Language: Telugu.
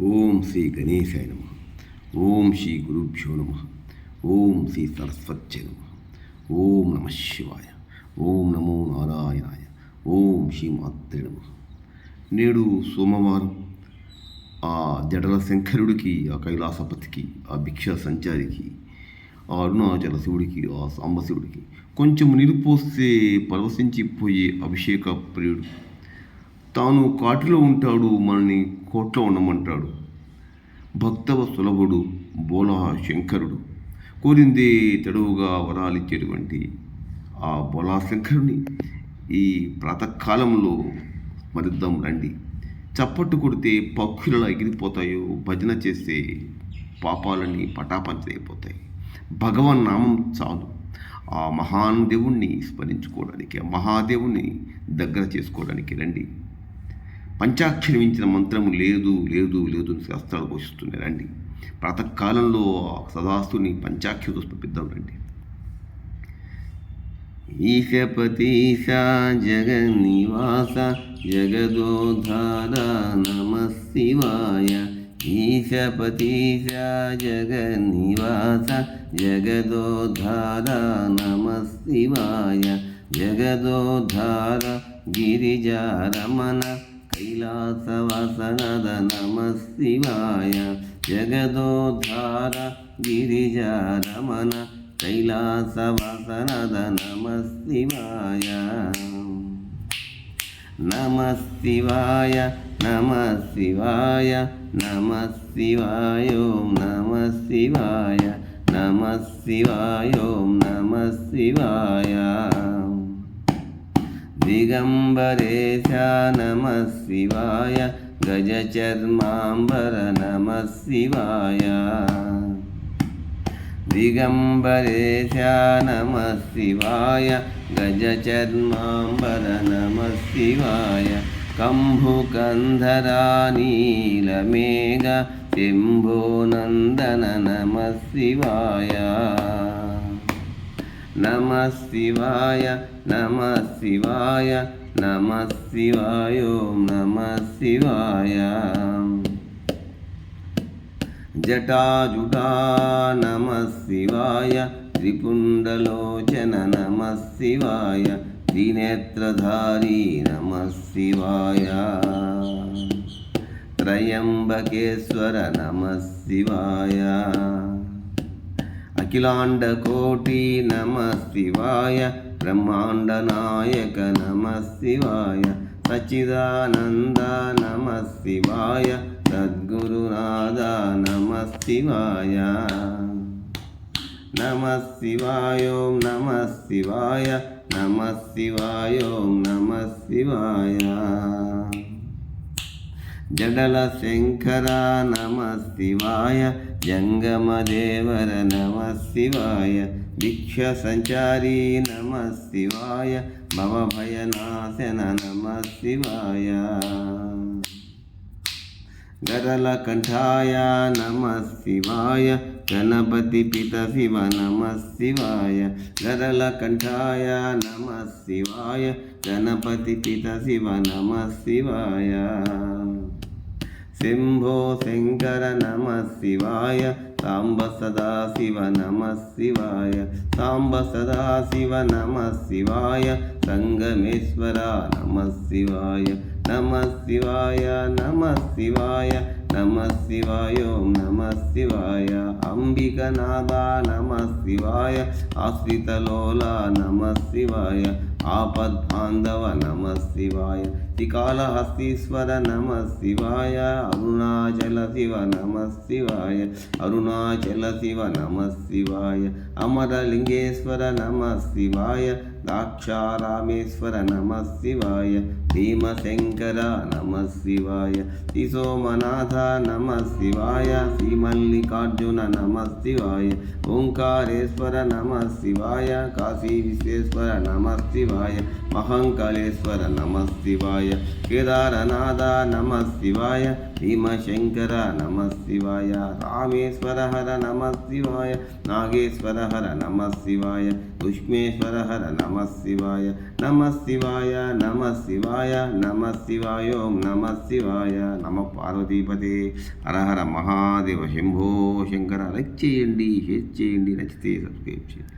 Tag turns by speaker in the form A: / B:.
A: ఓం శ్రీ గణేశాయ నమ. ఓం శ్రీ గురుభ్యో నమ. ఓం శ్రీ సరస్వత్యై నమ. ఓం నమ శివాయ. ఓం నమో నారాయణాయ. ఓం శ్రీ మాత్రే నమ. నేడు సోమవారం. ఆ జడల శంకరుడికి, ఆ కైలాసపతికి, ఆ భిక్ష సంచారికి, ఆ అరుణాచల శివుడికి, ఆ సాంబశివుడికి కొంచెం నీరు పోస్తే పరవశించిపోయే అభిషేక ప్రియుడు. తాను కాటిలో ఉంటాడు, మనని కోట్లో ఉండమంటాడు. భక్తవ సులభుడు, బోలా శంకరుడు. కోరిందే తడువుగా వరాలిచ్చేటువంటి ఆ బోలా శంకరుని ఈ ప్రాతకాలంలో స్మరిద్దాం రండి. చప్పట్టు కొడితే పక్షులలా ఎగిరిపోతాయో, భజన చేస్తే పాపాలన్నీ పటాపంచలైపోతాయి. భగవన్ నామం చాలు ఆ మహాన్ దేవుణ్ణి స్మరించుకోవడానికి, ఆ మహాదేవుణ్ణి దగ్గర చేసుకోవడానికి రండి. పంచాక్షరి మించిన మంత్రము లేదు లేదు లేదు అని శాస్త్రాలు పోషిస్తున్నాయి. రండి. ప్రాతకాలంలో సదాస్తుని పంచాక్షరితో స్మరిద్దాం రండి. ఈశపతీశ జగన్నివాస జగదోద్ధార నమః శివాయ. ఈశపతీశ జగన్నివాస జగదోద్ధార నమః శివాయ. జగదోద్ధార గిరిజారమణ కైలాసవాసనద నమః శివాయ. జగదోద్ధార గిరిజారమణ కైలాసవాసనద నమః శివాయ. నమః శివాయ నమః శివాయ నమః శివాయ ఓం నమః శివాయ. నమః శివాయ ఓం నమః శివాయ. దిగంబరేశ నమః శివాయ. గజచర్మాంబర నమః శివాయ. దిగంబరేశ నమః శివాయ. గజచర్మాంబర నమః శివాయ. కంభుకంధరా నీలమేఘ శంభోనందన నమః శివాయ. నమః శివాయ నమః శివాయ నమః శివాయ ఓం నమః శివాయ. జటాజుటా నమః శివాయ. త్రిపుండలోచన నమః శివాయ. త్రినేత్రధారీ నమః శివాయ. త్రయంబకేశ్వర నమః శివాయ. అఖిలాండకోటి నమః శివాయ. బ్రహ్మాండనాయక నమః శివాయ. సచ్చిదానంద నమః శివాయ. సద్గురునాథ నమః శివాయ. నమః శివాయ ఓం నమః శివాయ. నమః శివాయ ఓం నమః శివాయ. జడల శంకర నమః శివాయ. జంగమదేవర నమః శివాయ. భిక్ష సంచారీ నమః శివాయ. భవభయనాశన నమః శివాయ. గరల కంఠాయ నమః శివాయ. గణపతి పిత శివ నమః శివాయ. గరల కంఠాయ నమః శివాయ. గణపతి పిత శివ నమః శివాయ. శంభో శంకర నమః శివాయ. సాంబ సదాశివ నమః శివాయ. సాంబ సదాశివ నమః శివాయ. సంగమేశ్వర నమః శివాయ. నమః శివాయ నమః శివాయ నమః శివాయ ఓం నమః శివాయ. అంబికనాథ నమః శివాయ. ఆశ్రితలోల నమః శివాయ. ఆపద్బాంధవ నమః శివాయ. త్రికాళహస్తీశ్వర నమః శివాయ. అరుణాచల శివ నమః శివాయ. అరుణాచల శివ నమః శివాయ. అమరలింగేశ్వర నమః శివాయ. ద్రాక్షారామేశ్వర నమః శివాయ. భీమశంకర నమః శివాయ. శ్రీసోమనాథ నమః శివాయ. శ్రీమల్లికార్జున నమః శివాయ. ఓంకారేశ్వర నమః శివాయ. కాశీ విశ్వేశ్వర నమః శివాయ. మహంకాళేశ్వర నమః శివాయ. కేదారనాథ నమః శివాయ. భీమశంకర నమః శివాయ. రామేశ్వర హర నమః శివాయ. నాగేశ్వర హర నమః శివాయ. ఉష్మేశ్వర హర నమః శివాయ. నమః శివాయ నమః శివాయ శివాయ నమ శివాయ ఓం నమ శివాయ నమ పార్వతీపతే హర హర మహాదేవ శంభో శంకర. లైక్ చేయండి, షేర్ చేయండి, నచ్చితే సబ్స్క్రైబ్ చేయండి.